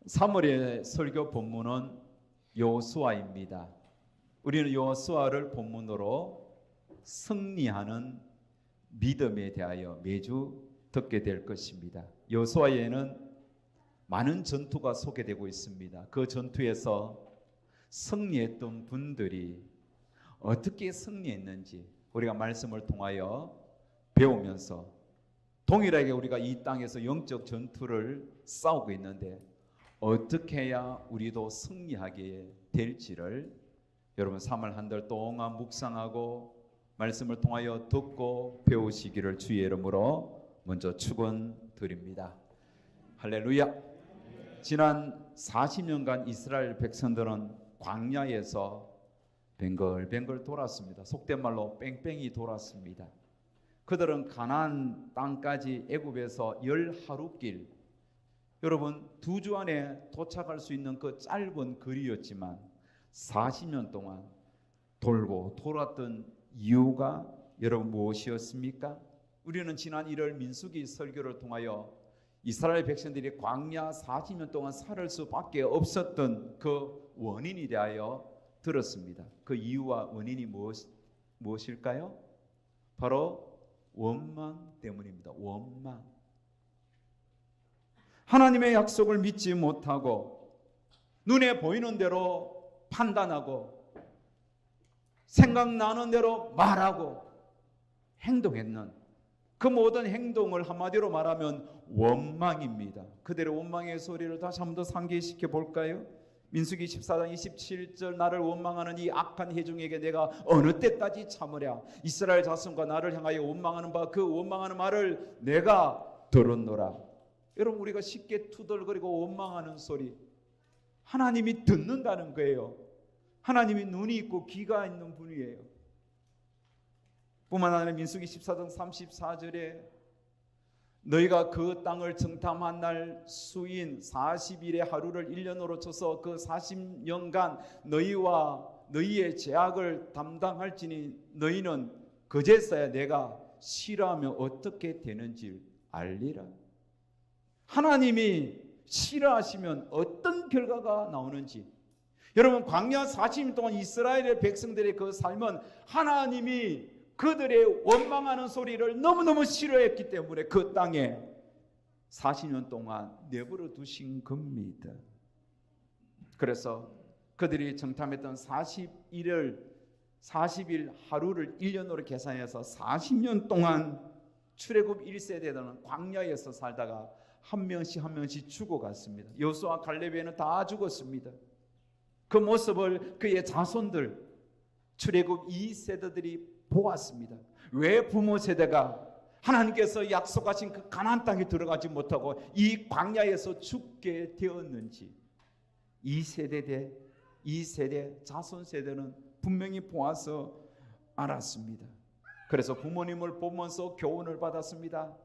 3월의 설교 본문은 여호수아입니다. 우리는 여호수아를 본문으로 승리하는 믿음에 대하여 매주 듣게 될 것입니다. 여호수아에는 많은 전투가 소개되고 있습니다. 그 전투에서 승리했던 분들이 어떻게 승리했는지 우리가 말씀을 통하여 배우면서 동일하게 우리가 이 땅에서 영적 전투를 싸우고 있는데 어떻게 해야 우리도 승리하게 될지를 여러분 3월 한 달 동안 묵상하고 말씀을 통하여 듣고 배우시기를 주의 이름으로 먼저 축원드립니다. 할렐루야. 지난 40년간 이스라엘 백성들은 광야에서 뱅글뱅글 돌았습니다. 속된 말로 뺑뺑이 돌았습니다. 그들은 가나안 땅까지 애굽에서 10하루길, 여러분 2주 안에 도착할 수 있는 그 짧은 거리였지만 40년 동안 돌고 돌았던 이유가 여러분 무엇이었습니까? 우리는 지난 1월 민수기 설교를 통하여 이스라엘 백성들이 광야 40년 동안 살 수밖에 없었던 그 원인에 대하여 들었습니다. 그 이유와 원인이 무엇일까요? 바로 원망 때문입니다. 원망. 하나님의 약속을 믿지 못하고 눈에 보이는 대로 판단하고 생각나는 대로 말하고 행동했는 그 모든 행동을 한마디로 말하면 원망입니다. 그들의 원망의 소리를 다시 한 번 더 상기시켜 볼까요? 민수기 14장 27절 나를 원망하는 이 악한 회중에게 내가 어느 때까지 참으랴. 이스라엘 자손과 나를 향하여 원망하는 바 그 원망하는 말을 내가 들었노라. 여러분 우리가 쉽게 투덜거리고 원망하는 소리 하나님이 듣는다는 거예요. 하나님이 눈이 있고 귀가 있는 분이에요. 뿐만 아니라 민수기 14장 34절에 너희가 그 땅을 정탐한 날 수인 40일의 하루를 1년으로 쳐서 그 40년간 너희와 너희의 죄악을 담당할지니 너희는 그제서야 내가 싫어하면 어떻게 되는지 알리라. 하나님이 싫어하시면 어떤 결과가 나오는지, 여러분 광야 40년 동안 이스라엘의 백성들의 그 삶은 하나님이 그들의 원망하는 소리를 너무너무 싫어했기 때문에 그 땅에 40년 동안 내버려 두신 겁니다. 그래서 그들이 정탐했던 40일 하루를 1년으로 계산해서 40년 동안 출애굽 1세대들은 광야에서 살다가 한 명씩 한 명씩 죽어갔습니다. 여호수아 갈렙에는 다 죽었습니다. 그 모습을 그의 자손들 출애굽 2세대들이 보았습니다. 왜 부모 세대가 하나님께서 약속하신 그 가나안 땅에 들어가지 못하고 이 광야에서 죽게 되었는지 2세대 자손 세대는 분명히 보아서 알았습니다. 그래서 부모님을 보면서 교훈을 받았습니다.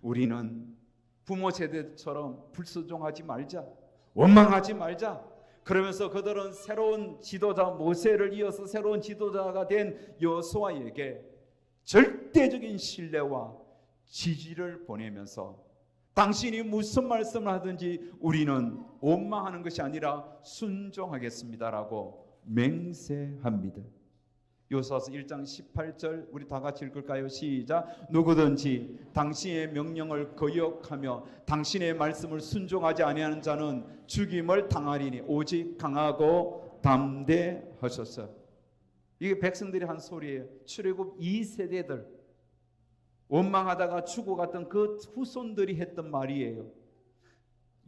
우리는 부모 세대처럼 불순종하지 말자, 원망하지 말자. 그러면서 그들은 새로운 지도자 모세를 이어서 새로운 지도자가 된 여호수아에게 절대적인 신뢰와 지지를 보내면서 당신이 무슨 말씀을 하든지 우리는 원망하는 것이 아니라 순종하겠습니다라고 맹세합니다. 여호수아서 1장 18절 우리 다 같이 읽을까요? 시작. 누구든지 당신의 명령을 거역하며 당신의 말씀을 순종하지 아니하는 자는 죽임을 당하리니 오직 강하고 담대하소서. 이게 백성들이 한 소리예요. 출애굽 2세대들 원망하다가 죽어갔던 그 후손들이 했던 말이에요.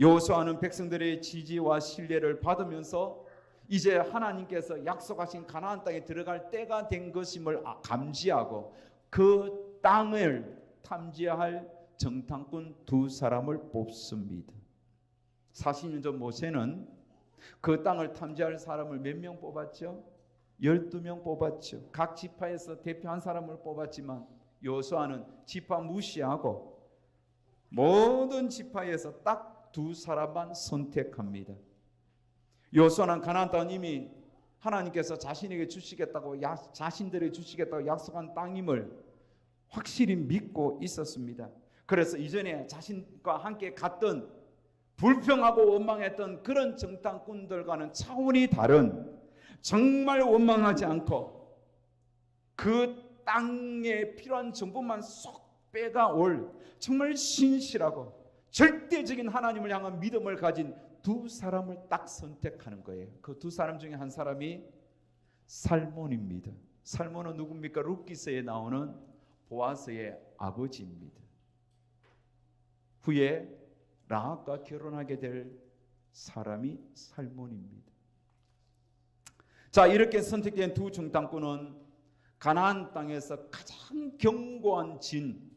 여호수아는 백성들의 지지와 신뢰를 받으면서 이제 하나님께서 약속하신 가나안 땅에 들어갈 때가 된 것임을 감지하고 그 땅을 탐지할 정탐꾼 2사람을 뽑습니다. 40년 전 모세는 그 땅을 탐지할 사람을 몇 명 뽑았죠? 12명 뽑았죠. 각 지파에서 대표 한 사람을 뽑았지만 여호수아는 지파 무시하고 모든 지파에서 딱 2사람만 선택합니다. 여호수아는 가나안 땅은 이미 하나님께서 자신에게 주시겠다고 자신들에게 주시겠다고 약속한 땅임을 확실히 믿고 있었습니다. 그래서 이전에 자신과 함께 갔던 불평하고 원망했던 그런 정탐꾼들과는 차원이 다른, 정말 원망하지 않고 그 땅에 필요한 정보만 쏙 빼가올 정말 신실하고 절대적인 하나님을 향한 믿음을 가진 두 사람을 딱 선택하는 거예요. 그 두 사람 중에 한 사람이 살몬입니다. 살몬은 누굽니까? 룻기서에 나오는 보아스의 아버지입니다. 후에 라합과 결혼하게 될 사람이 살몬입니다. 자, 이렇게 선택된 두 정탐꾼은 가나안 땅에서 가장 견고한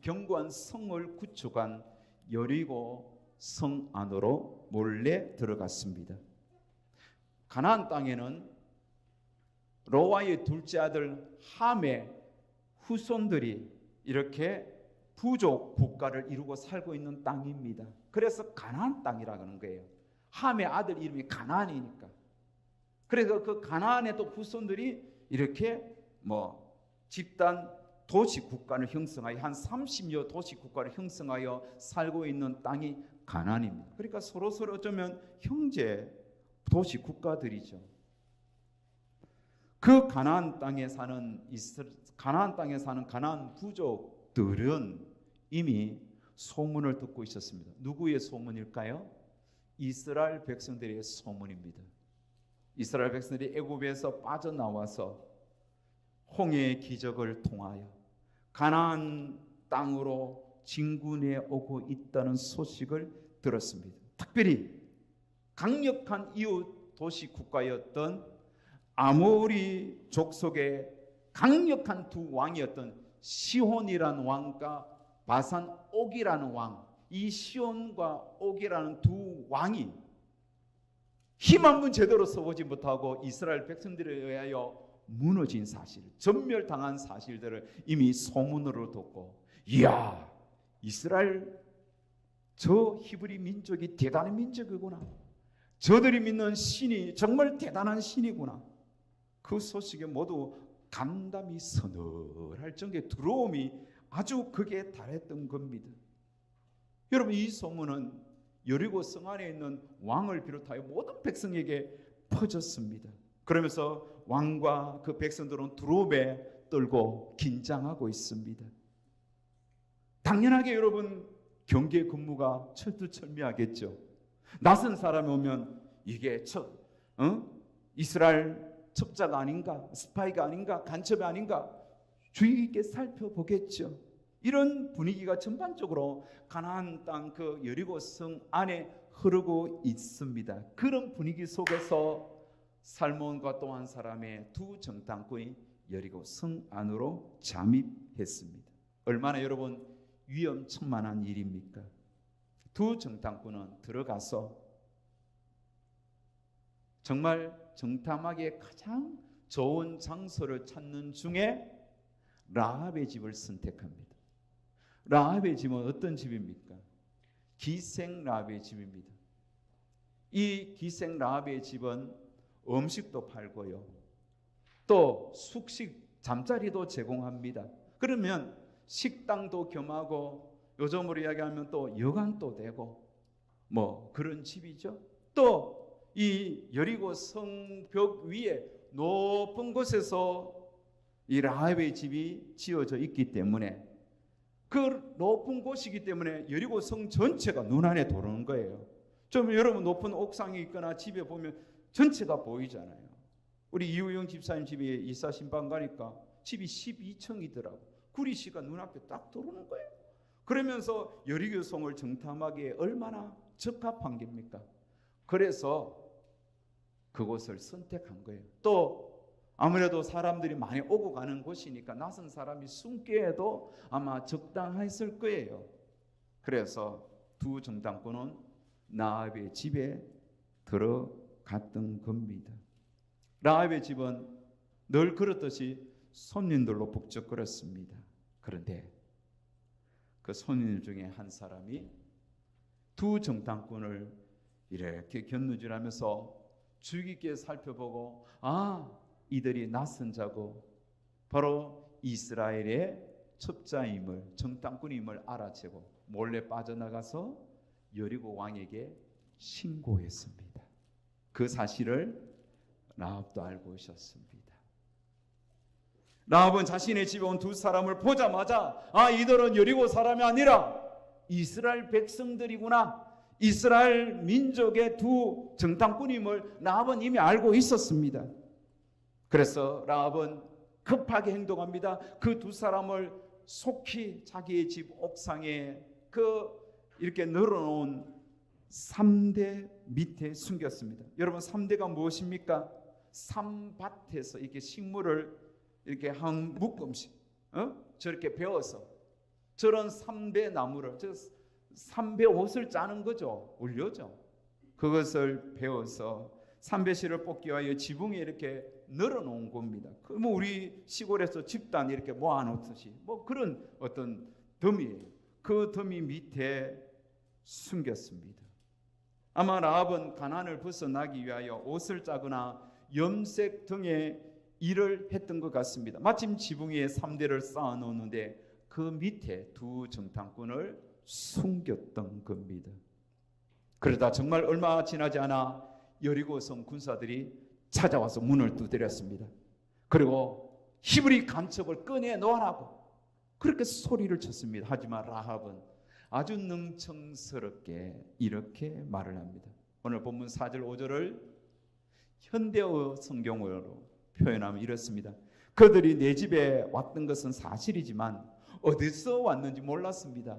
견고한 성을 구축한 여리고 성 안으로 몰래 들어갔습니다. 가나안 땅에는 노아의 둘째 아들 함의 후손들이 이렇게 부족 국가를 이루고 살고 있는 땅입니다. 그래서 가나안 땅이라고 하는 거예요. 함의 아들 이름이 가나안이니까. 그래서 그 가나안의 또 후손들이 이렇게 집단 도시 국가를 형성하여 한 30여 도시 국가를 형성하여 살고 있는 땅이 가나안입니다. 그러니까 서로 어쩌면 형제 도시 국가들이죠. 그 가나안 땅에 사는 가나안 부족들은 이미 소문을 듣고 있었습니다. 누구의 소문일까요? 이스라엘 백성들의 소문입니다. 이스라엘 백성들이 애굽에서 빠져나와서 홍해의 기적을 통하여 가나안 땅으로 진군해 오고 있다는 소식을 들었습니다. 특별히 강력한 이웃 도시 국가였던 아모리 족속의 강력한 두 왕이었던 시혼이라는 왕과 바산 옥이라는 왕, 이 시혼과 옥이라는 두 왕이 힘 한번 제대로 써보지 못하고 이스라엘 백성들에 의하여 무너진 사실, 전멸당한 사실들을 이미 소문으로 듣고, 이야, 이스라엘 저 히브리 민족이 대단한 민족이구나, 저들이 믿는 신이 정말 대단한 신이구나, 그 소식에 모두 감담이 서늘할 정도의 두려움이 아주 극에 달했던 겁니다. 여러분, 이 소문은 여리고 성 안에 있는 왕을 비롯하여 모든 백성에게 퍼졌습니다. 그러면서 왕과 그 백성들은 두려움에 떨고 긴장하고 있습니다. 당연하게 여러분, 경계 근무가 철두철미하겠죠. 낯선 사람이 오면 이게 이스라엘 첩자가 아닌가, 스파이가 아닌가, 간첩이 아닌가 주의 깊게 살펴보겠죠. 이런 분위기가 전반적으로 가나안 땅 그 여리고 성 안에 흐르고 있습니다. 그런 분위기 속에서 살몬과 또 한 사람의 두 정탐꾼이 여리고 성 안으로 잠입했습니다. 얼마나 여러분 위험천만한 일입니까? 두 정탐꾼은 들어가서 정말 정탐하기에 가장 좋은 장소를 찾는 중에 라합의 집을 선택합니다. 라합의 집은 어떤 집입니까? 기생 라합의 집입니다. 이 기생 라합의 집은 음식도 팔고요, 또 숙식 잠자리도 제공합니다. 그러면 식당도 겸하고 요즘으로 이야기하면 또 여관도 되고 그런 집이죠. 또 이 여리고 성벽 위에 높은 곳에서 이 라합의 집이 지어져 있기 때문에, 그 높은 곳이기 때문에 여리고 성 전체가 눈안에 들어오는 거예요. 좀 여러분 높은 옥상이 있거나 집에 보면 전체가 보이잖아요. 우리 이우영 집사님 집에 이사 신방 가니까 집이 12층이더라고. 구리시가 눈앞에 딱 들어오는 거예요. 그러면서 여리고 성을 정탐하기에 얼마나 적합한 겁니까? 그래서 그곳을 선택한 거예요. 또 아무래도 사람들이 많이 오고 가는 곳이니까 낯선 사람이 숨기에도 아마 적당했을 거예요. 그래서 두 정탐꾼은 라합의 집에 들어갔던 겁니다. 라합의 집은 늘 그렇듯이 손님들로 북적거렸습니다. 그런데 그 손님 중에 한 사람이 두 정탐꾼을 이렇게 견눈질하면서 주의 깊게 살펴보고, 이들이 낯선 자고 바로 이스라엘의 첩자임을, 정탐꾼임을 알아채고 몰래 빠져나가서 여리고 왕에게 신고했습니다. 그 사실을 라합도 알고 있었습니다. 라합은 자신의 집에 온 두 사람을 보자마자 이들은 여리고 사람이 아니라 이스라엘 백성들이구나, 이스라엘 민족의 두 정탐꾼임을 라합은 이미 알고 있었습니다. 그래서 라합은 급하게 행동합니다. 그 두 사람을 속히 자기의 집 옥상에 이렇게 늘어놓은 3대 밑에 숨겼습니다. 여러분, 3대가 무엇입니까? 산밭에서 이렇게 식물을 이렇게 한 묶음씩 저렇게 베어서 저런 3배 나무를, 3배 옷을 짜는 거죠. 울려죠. 그것을 베어서 3배실을 뽑기 위하여 지붕에 이렇게 늘어놓은 겁니다. 우리 시골에서 집단 이렇게 모아놓듯이 그런 어떤 더미예요. 그 더미 밑에 숨겼습니다. 아마 라합은 가난을 벗어나기 위하여 옷을 짜거나 염색 등의 일을 했던 것 같습니다. 마침 지붕 위에 3대를 쌓아놓는데 그 밑에 두 정탐꾼을 숨겼던 겁니다. 그러다 정말 얼마 지나지 않아 여리고성 군사들이 찾아와서 문을 두드렸습니다. 그리고 히브리 간첩을 꺼내 놓으라고 그렇게 소리를 쳤습니다. 하지만 라합은 아주 능청스럽게 이렇게 말을 합니다. 오늘 본문 4절 5절을 현대어 성경어로 표현하면 이렇습니다. 그들이 내 집에 왔던 것은 사실이지만 어디서 왔는지 몰랐습니다.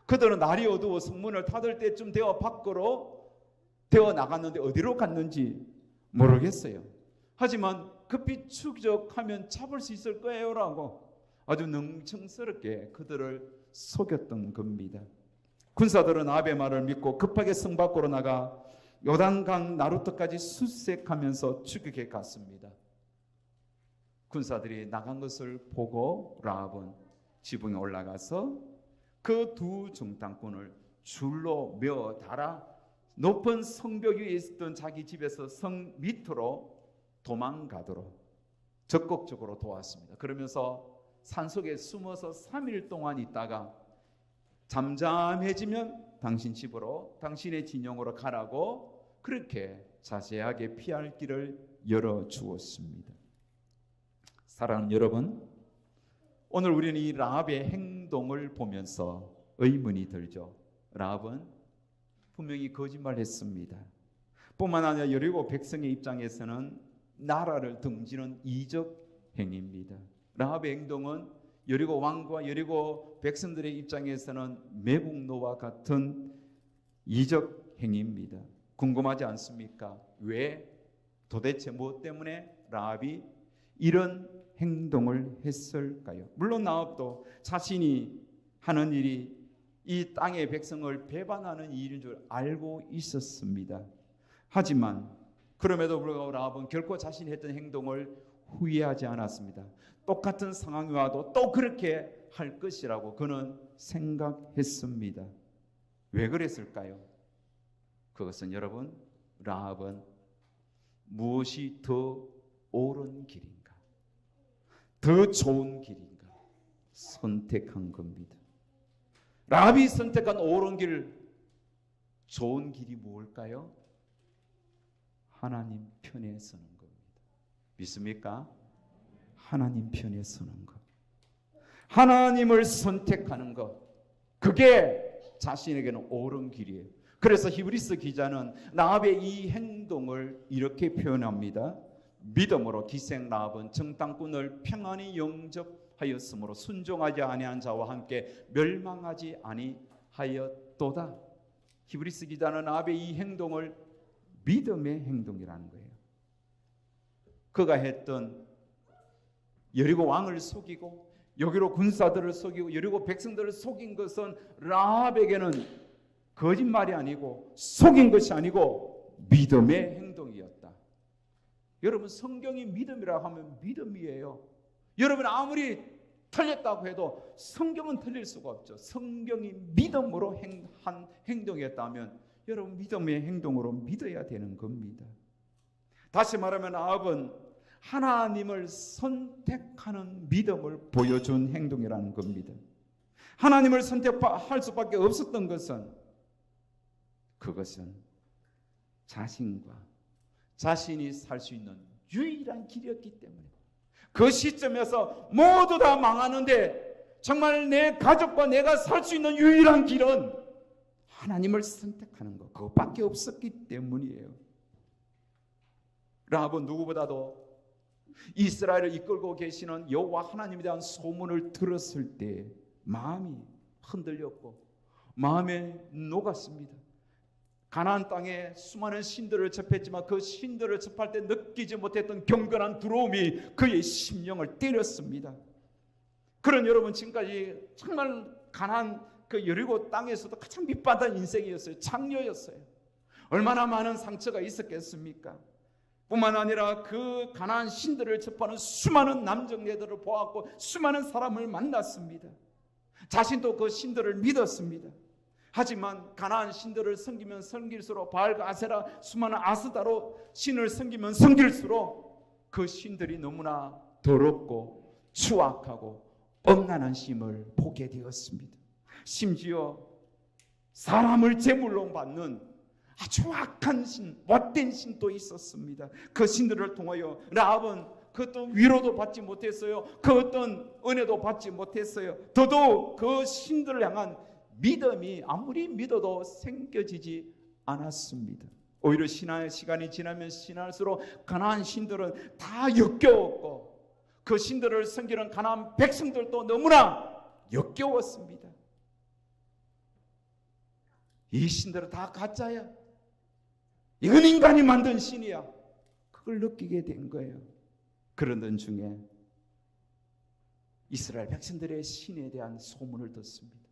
그들은 날이 어두워 성문을 닫을 때쯤 되어 밖으로 되어 나갔는데 어디로 갔는지 모르겠어요. 하지만 급히 추적하면 잡을 수 있을 거예요 라고 아주 능청스럽게 그들을 속였던 겁니다. 군사들은 라합의 말을 믿고 급하게 성 밖으로 나가 요단강 나루터까지 수색하면서 추격해 갔습니다. 군사들이 나간 것을 보고 라합은 지붕에 올라가서 그 두 정탐꾼을 줄로 메어 달아 높은 성벽 위에 있었던 자기 집에서 성 밑으로 도망가도록 적극적으로 도왔습니다. 그러면서 산속에 숨어서 3일 동안 있다가 잠잠해지면 당신 집으로, 당신의 진영으로 가라고 그렇게 자세하게 피할 길을 열어주었습니다. 사랑하는 여러분, 오늘 우리는 이 라합의 행동을 보면서 의문이 들죠. 라합은 분명히 거짓말했습니다. 뿐만 아니라 여리고 백성의 입장에서는 나라를 등지는 이적 행위입니다. 라합의 행동은 여리고 왕과 여리고 백성들의 입장에서는 매국노와 같은 이적 행위입니다. 궁금하지 않습니까? 왜 도대체 무엇 때문에 라합이 이런 행동을 했을까요? 물론 라합도 자신이 하는 일이 이 땅의 백성을 배반하는 일인 줄 알고 있었습니다. 하지만 그럼에도 불구하고 라합은 결코 자신이 했던 행동을 후회하지 않았습니다. 똑같은 상황이 와도 또 그렇게 할 것이라고 그는 생각했습니다. 왜 그랬을까요? 그것은 여러분, 라합은 무엇이 더 옳은 길인가, 더 좋은 길인가 선택한 겁니다. 라합이 선택한 옳은 길, 좋은 길이 무엇일까요? 하나님 편에 서는 겁니다. 믿습니까? 하나님 편에 서는 것, 하나님을 선택하는 것, 그게 자신에게는 옳은 길이에요. 그래서 히브리서 기자는 라합의 이 행동을 이렇게 표현합니다. 믿음으로 기생 라합은 정탐꾼을 평안히 영접하였으므로 순종하지 아니한 자와 함께 멸망하지 아니하였도다. 히브리서 기자는 라합의 이 행동을 믿음의 행동이라는 거예요. 그가 했던 여리고 왕을 속이고 여기로 군사들을 속이고 여리고 백성들을 속인 것은 라합에게는 거짓말이 아니고 속인 것이 아니고 믿음의 행동이었다. 여러분, 성경이 믿음이라고 하면 믿음이에요. 여러분, 아무리 틀렸다고 해도 성경은 틀릴 수가 없죠. 성경이 믿음으로 한 행동이었다면 여러분, 믿음의 행동으로 믿어야 되는 겁니다. 다시 말하면 라합은 하나님을 선택하는 믿음을 보여준 행동이라는 겁니다. 하나님을 선택할 수밖에 없었던 것은 그것은 자신이 살 수 있는 유일한 길이었기 때문에 그 시점에서 모두 다 망하는데 정말 내 가족과 내가 살 수 있는 유일한 길은 하나님을 선택하는 것, 그것밖에 없었기 때문이에요. 라합은 누구보다도 이스라엘을 이끌고 계시는 여호와 하나님에 대한 소문을 들었을 때 마음이 흔들렸고 마음에 녹았습니다. 가나안 땅에 수많은 신들을 접했지만 그 신들을 접할 때 느끼지 못했던 경건한 두려움이 그의 심령을 때렸습니다. 그런 여러분, 지금까지 정말 가나안 그 여리고 땅에서도 가장 밑바닥 인생이었어요. 창녀였어요. 얼마나 많은 상처가 있었겠습니까? 뿐만 아니라 그 가나안 신들을 접하는 수많은 남정네들을 보았고 수많은 사람을 만났습니다. 자신도 그 신들을 믿었습니다. 하지만 가나안 신들을 섬기면 섬길수록 바알과 아세라, 수많은 아스다로 신을 섬기면 섬길수록 그 신들이 너무나 더럽고 추악하고 엄난한 신을 보게 되었습니다. 심지어 사람을 제물로 받는 아주 악한 신, 못된 신도 있었습니다. 그 신들을 통하여 라합은 그 어떤 위로도 받지 못했어요. 그 어떤 은혜도 받지 못했어요. 더더욱 그 신들을 향한 믿음이 아무리 믿어도 생겨지지 않았습니다. 오히려 시간이 지나면 지날수록 가나안 신들은 다 역겨웠고 그 신들을 섬기는 가나안 백성들도 너무나 역겨웠습니다. 이 신들은 다 가짜야. 이건 인간이 만든 신이야. 그걸 느끼게 된 거예요. 그러던 중에 이스라엘 백성들의 신에 대한 소문을 듣습니다.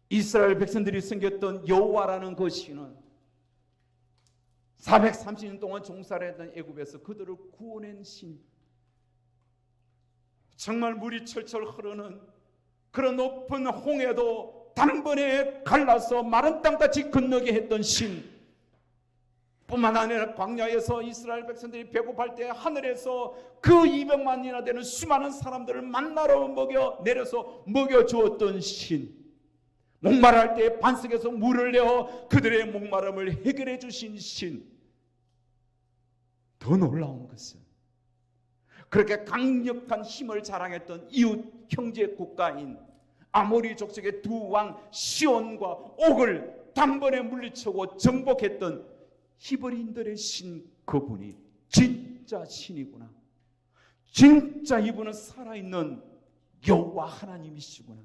이스라엘 백성들이 섬겼던 여호와라는 그 신은 430년 동안 종살이 했던 애굽에서 그들을 구원한 신, 정말 물이 철철 흐르는 그런 높은 홍해도 단번에 갈라서 마른 땅같이 건너게 했던 신, 뿐만 아니라 광야에서 이스라엘 백성들이 배고플 때 하늘에서 그 200만이나 되는 수많은 사람들을 만나러 내려서 먹여주었던 신, 목마를 때 반석에서 물을 내어 그들의 목마름을 해결해 주신 신. 더 놀라운 것은 그렇게 강력한 힘을 자랑했던 이웃 형제 국가인 아모리 족속의 두 왕 시온과 옥을 단번에 물리치고 정복했던 히브리인들의 신, 그분이 진짜 신이구나. 진짜 이분은 살아있는 여호와 하나님이시구나.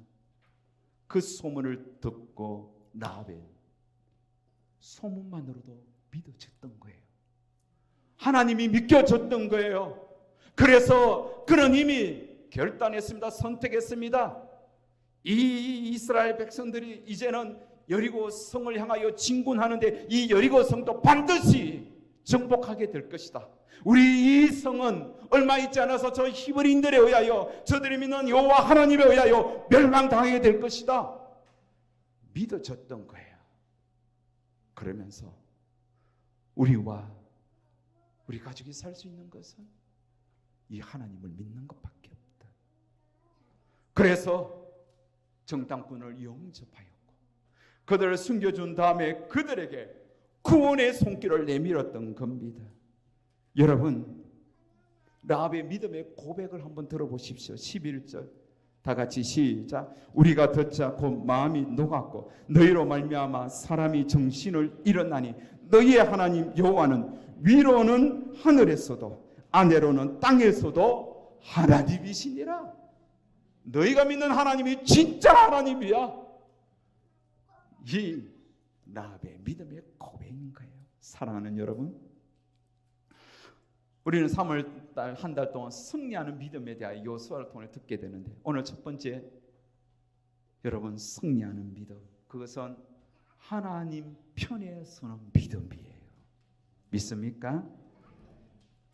그 소문을 듣고 라합은 소문만으로도 믿어졌던 거예요. 하나님이 믿겨졌던 거예요. 그래서 그는 이미 결단했습니다. 선택했습니다. 이 이스라엘 백성들이 이제는 여리고 성을 향하여 진군하는데 이 여리고 성도 반드시 정복하게 될 것이다. 우리 이 성은 얼마 있지 않아서 저 히브리인들에 의하여, 저들이 믿는 여호와 하나님에 의하여 멸망당하게 될 것이다. 믿어졌던 거예요. 그러면서 우리와 우리 가족이 살 수 있는 것은 이 하나님을 믿는 것밖에 없다. 그래서 정탐꾼을 영접하였고 그들을 숨겨준 다음에 그들에게 구원의 손길을 내밀었던 겁니다. 여러분, 라합의 믿음의 고백을 한번 들어보십시오. 11절 다 같이 시작. 우리가 듣자 곧 마음이 녹았고 너희로 말미암아 사람이 정신을 잃었나니 너희의 하나님 여호와는 위로는 하늘에서도 아래로는 땅에서도 하나님이시니라. 너희가 믿는 하나님이 진짜 하나님이야. 이 라합의 믿음의 고백인 거예요. 사랑하는 여러분, 우리는 3월달 한 달 동안 승리하는 믿음에 대한 요소를 통해 듣게 되는데, 오늘 첫 번째, 여러분, 승리하는 믿음, 그것은 하나님 편에 서는 믿음이에요. 믿습니까?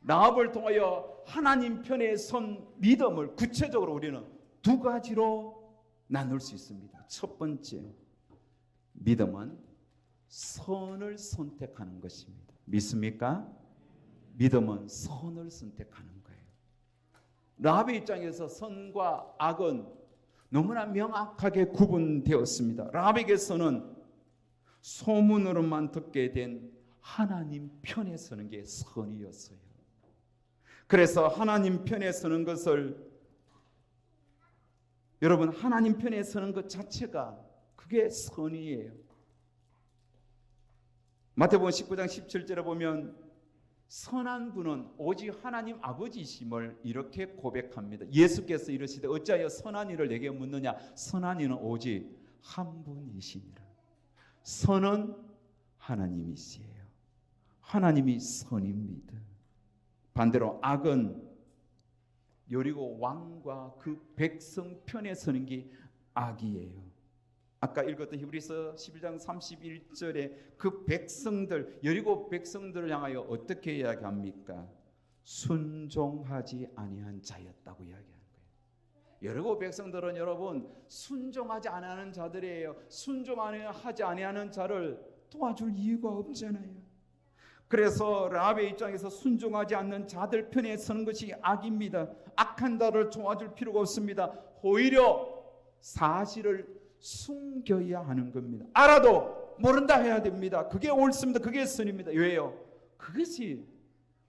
라합을 통하여 하나님 편에 선 믿음을 구체적으로 우리는 두 가지로 나눌 수 있습니다. 첫 번째, 믿음은 선을 선택하는 것입니다. 믿습니까? 믿음은 선을 선택하는 거예요. 라합의 입장에서 선과 악은 너무나 명확하게 구분되었습니다. 라합에게서는 소문으로만 듣게 된 하나님 편에 서는 게 선이었어요. 그래서 하나님 편에 서는 것을, 여러분, 하나님 편에 서는 것 자체가 그게 선이에요. 마태복음 19장 17절에 보면 선한 분은 오직 하나님 아버지심을 이렇게 고백합니다. 예수께서 이르시되 어찌하여 선한 이를 내게 묻느냐? 선한 이는 오직 한 분이시니라. 선은 하나님이시에요. 하나님이 선입니다. 반대로 악은 여리고 왕과 그 백성 편에 서는 게 악이에요. 아까 읽었던 히브리서 11장 31절에 그 백성들, 여리고 백성들을 향하여 어떻게 이야기합니까? 순종하지 아니한 자였다고 이야기하는 거예요. 여리고 백성들은 여러분 순종하지 아니하는 자들이에요. 순종하지 아니하는 자를 도와줄 이유가 없잖아요. 그래서 라합의 입장에서 순종하지 않는 자들 편에 서는 것이 악입니다. 악한 자를 도와줄 필요가 없습니다. 오히려 사실을 숨겨야 하는 겁니다. 알아도 모른다 해야 됩니다. 그게 옳습니다. 그게 선입니다. 왜요? 그것이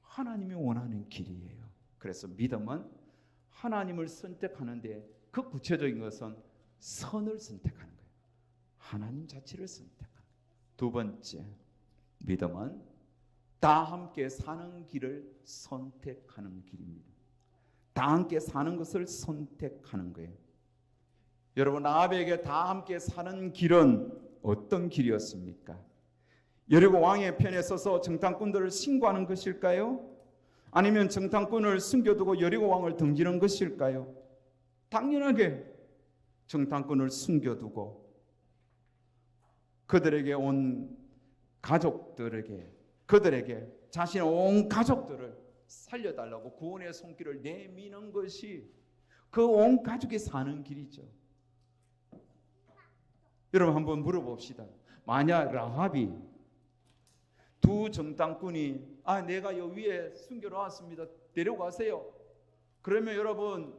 하나님이 원하는 길이에요. 그래서 믿음은 하나님을 선택하는데 그 구체적인 것은 선을 선택하는 거예요. 하나님 자체를 선택하는 거예요. 두 번째, 믿음은 다 함께 사는 길을 선택하는 길입니다. 다 함께 사는 것을 선택하는 거예요. 여러분, 라합에게 다 함께 사는 길은 어떤 길이었습니까? 여리고 왕의 편에 서서 정탐꾼들을 신고하는 것일까요? 아니면 정탐꾼을 숨겨두고 여리고 왕을 등지는 것일까요? 당연하게 정탐꾼을 숨겨두고 그들에게 온 가족들에게, 그들에게 자신의 온 가족들을 살려달라고 구원의 손길을 내미는 것이 그 온 가족이 사는 길이죠. 여러분 한번 물어봅시다. 만약 라합이 두 정탐꾼이 내가 여기 위에 숨겨놓았습니다. 데려가세요. 그러면 여러분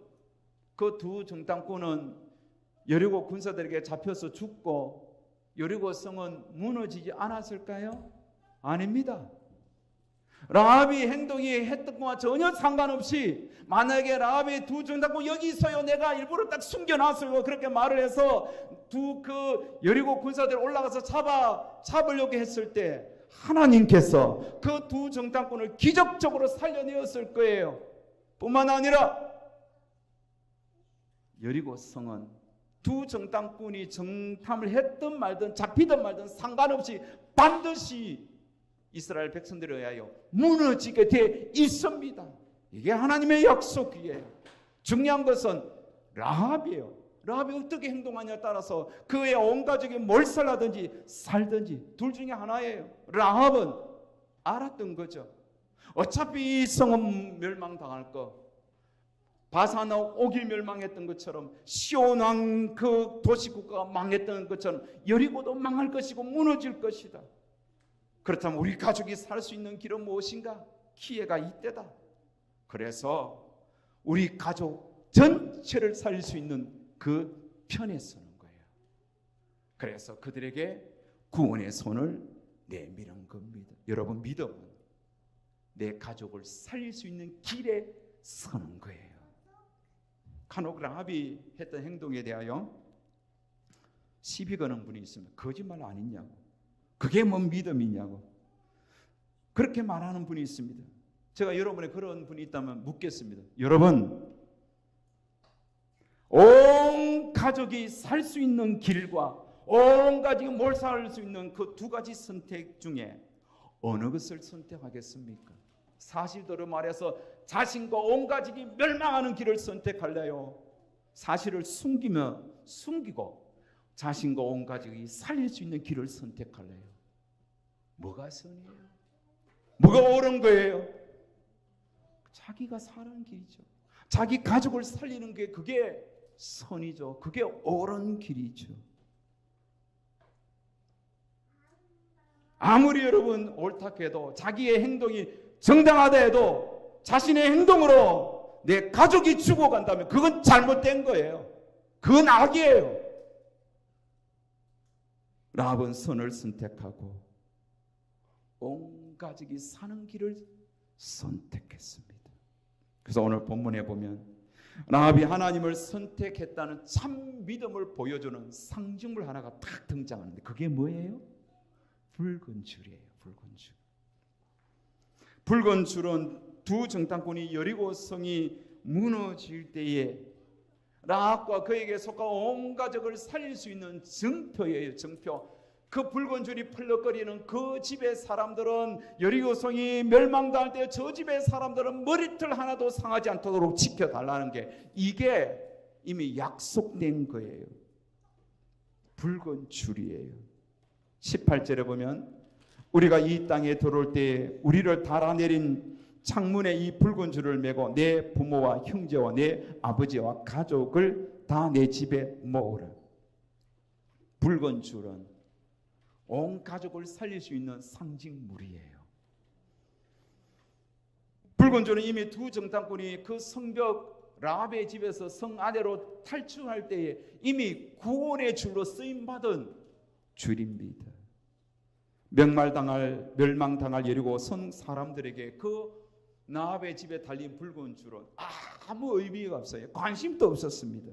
그 두 정탐꾼은 여리고 군사들에게 잡혀서 죽고 여리고 성은 무너지지 않았을까요? 아닙니다. 라합이 행동이 했던 것과 전혀 상관없이 만약에 라합이 두 정탐꾼 여기 있어요, 내가 일부러 딱 숨겨놨어요, 그렇게 말을 해서 두 그 여리고 군사들 올라가서 잡으려고 했을 때 하나님께서 그 두 정탐꾼을 기적적으로 살려내었을 거예요. 뿐만 아니라 여리고 성은 두 정탐꾼이 정탐을 했든 말든 잡히든 말든 상관없이 반드시 이스라엘 백성들에 의하여 무너지게 돼 있습니다. 이게 하나님의 약속이에요. 중요한 것은 라합이에요. 라합이 어떻게 행동하냐에 따라서 그의 온 가족이 몰살하든지 살든지 둘 중에 하나예요. 라합은 알았던 거죠. 어차피 이 성은 멸망당할 거, 바사나 옥이 멸망했던 것처럼 시온왕 그 도시국가가 망했던 것처럼 여리고도 망할 것이고 무너질 것이다. 그렇다면 우리 가족이 살 수 있는 길은 무엇인가? 기회가 이때다. 그래서 우리 가족 전체를 살릴 수 있는 그 편에 서는 거예요. 그래서 그들에게 구원의 손을 내미는 겁니다. 여러분, 믿음은 내 가족을 살릴 수 있는 길에 서는 거예요. 간혹 라합이 했던 행동에 대하여 시비 거는 분이 있습니다. 거짓말 아니냐고, 그게 뭔 믿음이냐고 그렇게 말하는 분이 있습니다. 제가 여러분의 그런 분이 있다면 묻겠습니다. 여러분, 온 가족이 살 수 있는 길과 온 가족이 몰살할 수 있는 그 두 가지 선택 중에 어느 것을 선택하겠습니까? 사실대로 말해서 자신과 온 가족이 멸망하는 길을 선택할래요? 사실을 숨기고 자신과 온 가족이 살릴 수 있는 길을 선택할래요? 뭐가 선이에요? 뭐가 옳은 거예요? 자기가 사는 길이죠. 자기 가족을 살리는 게 그게 선이죠. 그게 옳은 길이죠. 아무리 여러분 옳다고 해도, 자기의 행동이 정당하다 해도 자신의 행동으로 내 가족이 죽어간다면 그건 잘못된 거예요. 그건 악이에요. 라합은 선을 선택하고 온 가족이 사는 길을 선택했습니다. 그래서 오늘 본문에 보면 라합이 하나님을 선택했다는 참 믿음을 보여주는 상징물 하나가 딱 등장하는데 그게 뭐예요? 붉은 줄이에요. 붉은 줄. 붉은 줄은 두 정탐꾼이 여리고 성이 무너질 때에 라합과 그에게 속한 온 가족을 살릴 수 있는 증표예요. 증표. 그 붉은 줄이 펄럭거리는 그 집의 사람들은 여리고 성이 멸망당할 때 저 집의 사람들은 머리털 하나도 상하지 않도록 지켜달라는 게 이게 이미 약속된 거예요. 붉은 줄이에요. 18절에 보면 우리가 이 땅에 들어올 때 우리를 달아내린 창문에 이 붉은 줄을 메고 내 부모와 형제와 내 아버지와 가족을 다 내 집에 모으라. 붉은 줄은 온 가족을 살릴 수 있는 상징물이에요. 붉은 줄은 이미 두 정탐꾼이 그 성벽 라합의 집에서 성 안으로 탈출할 때에 이미 구원의 줄로 쓰임받은 줄입니다. 멸망당할 여리고 성 사람들에게 그 라합의 집에 달린 붉은 줄은 아무 의미가 없어요. 관심도 없었습니다.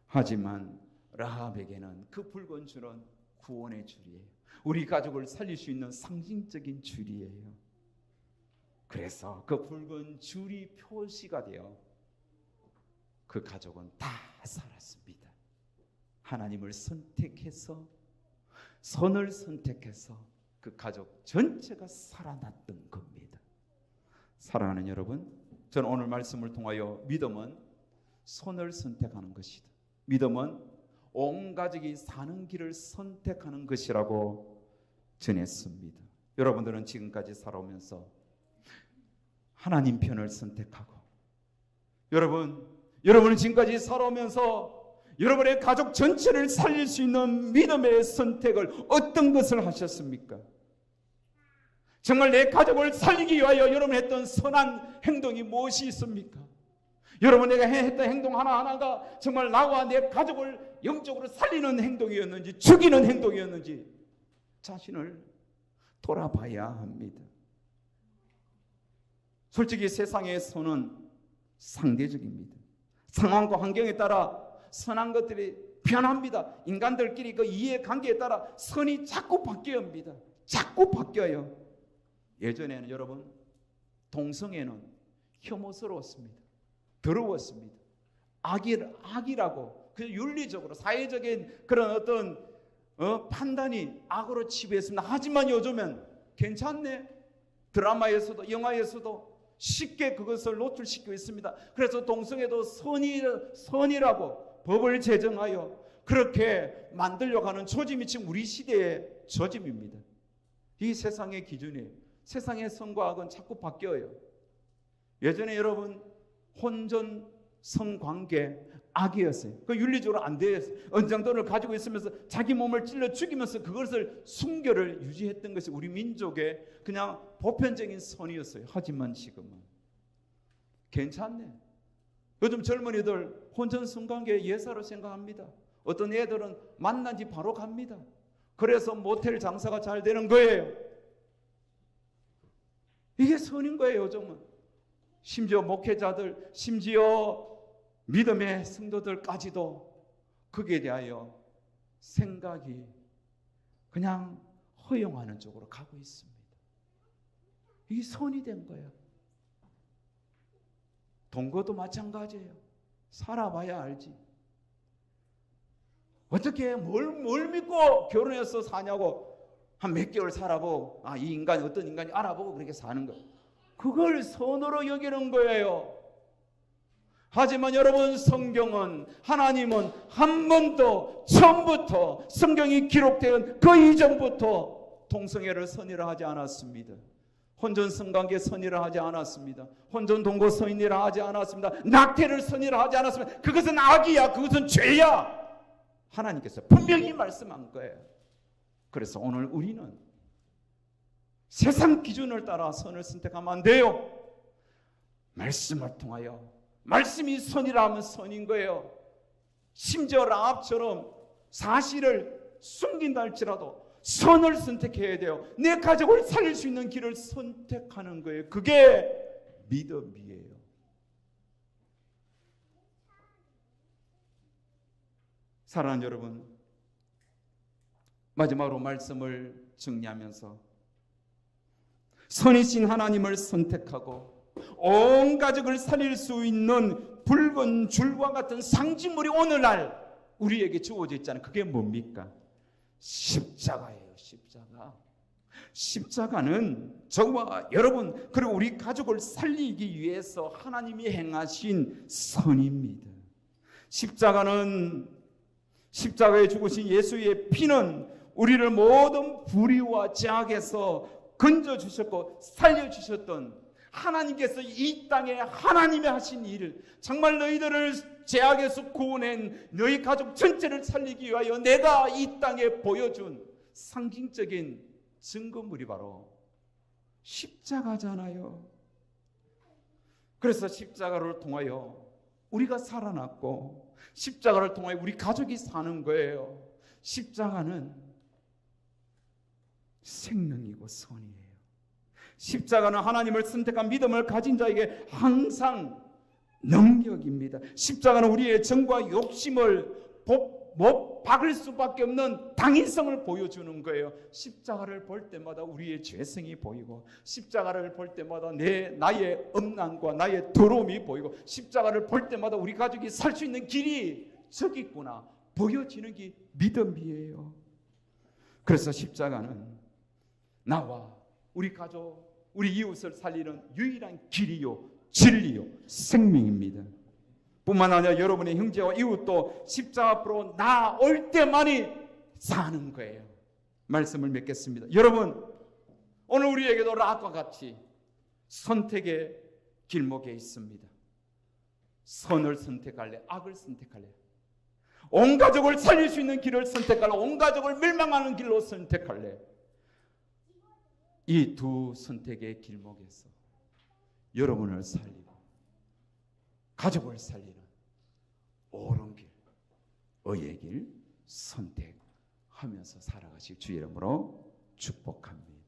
하지만 라합에게는 그 붉은 줄은 구원의 줄이에요. 우리 가족을 살릴 수 있는 상징적인 줄이에요. 그래서 그 붉은 줄이 표시가 되어 그 가족은 다 살았습니다. 하나님을 선택해서 선을 선택해서 그 가족 전체가 살아났던 겁니다. 사랑하는 여러분, 저는 오늘 말씀을 통하여 믿음은 선을 선택하는 것이다. 믿음은 온 가족이 사는 길을 선택하는 것이라고 전했습니다. 여러분들은 지금까지 살아오면서 하나님 편을 선택하고 여러분은 지금까지 살아오면서 여러분의 가족 전체를 살릴 수 있는 믿음의 선택을 어떤 것을 하셨습니까? 정말 내 가족을 살리기 위하여 여러분이 했던 선한 행동이 무엇이 있습니까? 여러분 내가 했던 행동 하나하나가 정말 나와 내 가족을 영적으로 살리는 행동이었는지 죽이는 행동이었는지 자신을 돌아봐야 합니다. 솔직히 세상의 선은 상대적입니다. 상황과 환경에 따라 선한 것들이 변합니다. 인간들끼리 그 이해관계에 따라 선이 자꾸 바뀌어옵니다. 자꾸 바뀌어요. 예전에는 여러분 동성애는 혐오스러웠습니다. 더러웠습니다. 악이라고 그 윤리적으로 사회적인 그런 어떤 판단이 악으로 치부했습니다. 하지만 요즘은 괜찮네. 드라마에서도 영화에서도 쉽게 그것을 노출시키고 있습니다. 그래서 동성애도 선이라고 법을 제정하여 그렇게 만들려고 하는 조짐이 지금 우리 시대의 조짐입니다. 이 세상의 기준이 세상의 선과 악은 자꾸 바뀌어요. 예전에 여러분 혼전 성관계 악이었어요. 그 윤리적으로 안 돼요. 언장도를 가지고 있으면서 자기 몸을 찔러 죽이면서 그것을 순결을 유지했던 것이 우리 민족의 그냥 보편적인 선이었어요. 하지만 지금은 괜찮네. 요즘 젊은이들 혼전 성관계 예사로 생각합니다. 어떤 애들은 만난 지 바로 갑니다. 그래서 모텔 장사가 잘 되는 거예요. 이게 선인 거예요. 요즘은 심지어 목회자들, 심지어 믿음의 성도들까지도 거기에 대하여 생각이 그냥 허용하는 쪽으로 가고 있습니다. 이게 선이 된 거예요. 동거도 마찬가지예요. 살아봐야 알지. 어떻게 뭘 믿고 결혼해서 사냐고 한 몇 개월 살아보고 이 인간이 어떤 인간이 알아보고 그렇게 사는 거. 그걸 선으로 여기는 거예요. 하지만 여러분 성경은 하나님은 한 번도 처음부터 성경이 기록된 그 이전부터 동성애를 선이라 하지 않았습니다. 혼전 성관계 선이라 하지 않았습니다. 혼전 동거 선이라 하지 않았습니다. 낙태를 선이라 하지 않았습니다. 그것은 악이야. 그것은 죄야. 하나님께서 분명히 말씀한 거예요. 그래서 오늘 우리는 세상 기준을 따라 선을 선택하면 안 돼요. 말씀을 통하여 말씀이 선이라 하면 선인 거예요. 심지어 라합처럼 사실을 숨긴다 할지라도 선을 선택해야 돼요. 내 가족을 살릴 수 있는 길을 선택하는 거예요. 그게 믿음이에요. 사랑하는 여러분, 마지막으로 말씀을 정리하면서 선이신 하나님을 선택하고 온 가족을 살릴 수 있는 붉은 줄과 같은 상징물이 오늘날 우리에게 주어져 있잖아요. 그게 뭡니까? 십자가예요. 십자가. 십자가는 저와 여러분 그리고 우리 가족을 살리기 위해서 하나님이 행하신 선입니다. 십자가에 죽으신 예수의 피는 우리를 모든 불의와 죄악에서 건져주셨고 살려주셨던 하나님께서 이 땅에 하나님이 하신 일, 정말 너희들을 죄악에서 구원한 너희 가족 전체를 살리기 위하여 내가 이 땅에 보여준 상징적인 증거물이 바로 십자가잖아요. 그래서 십자가를 통하여 우리가 살아났고 십자가를 통하여 우리 가족이 사는 거예요. 십자가는 생명이고 선이에요. 십자가는 하나님을 선택한 믿음을 가진 자에게 항상 능력입니다. 십자가는 우리의 정과 욕심을 못 박을 수밖에 없는 당위성을 보여주는 거예요. 십자가를 볼 때마다 우리의 죄성이 보이고 십자가를 볼 때마다 나의 음란과 나의 더러움이 보이고 십자가를 볼 때마다 우리 가족이 살 수 있는 길이 저기 있구나 보여지는 게 믿음이에요. 그래서 십자가는 나와 우리 가족, 우리 이웃을 살리는 유일한 길이요 진리요 생명입니다. 뿐만 아니라 여러분의 형제와 이웃도 십자가 앞으로 나올 때만이 사는 거예요. 말씀을 맺겠습니다. 여러분, 오늘 우리에게도 락과 같이 선택의 길목에 있습니다. 선을 선택할래? 악을 선택할래? 온 가족을 살릴 수 있는 길을 선택할래? 온 가족을 멸망하는 길로 선택할래? 이 두 선택의 길목에서 여러분을 살리고 가족을 살리는 옳은 길, 의의 길 선택하면서 살아가실 주의 이름으로 축복합니다.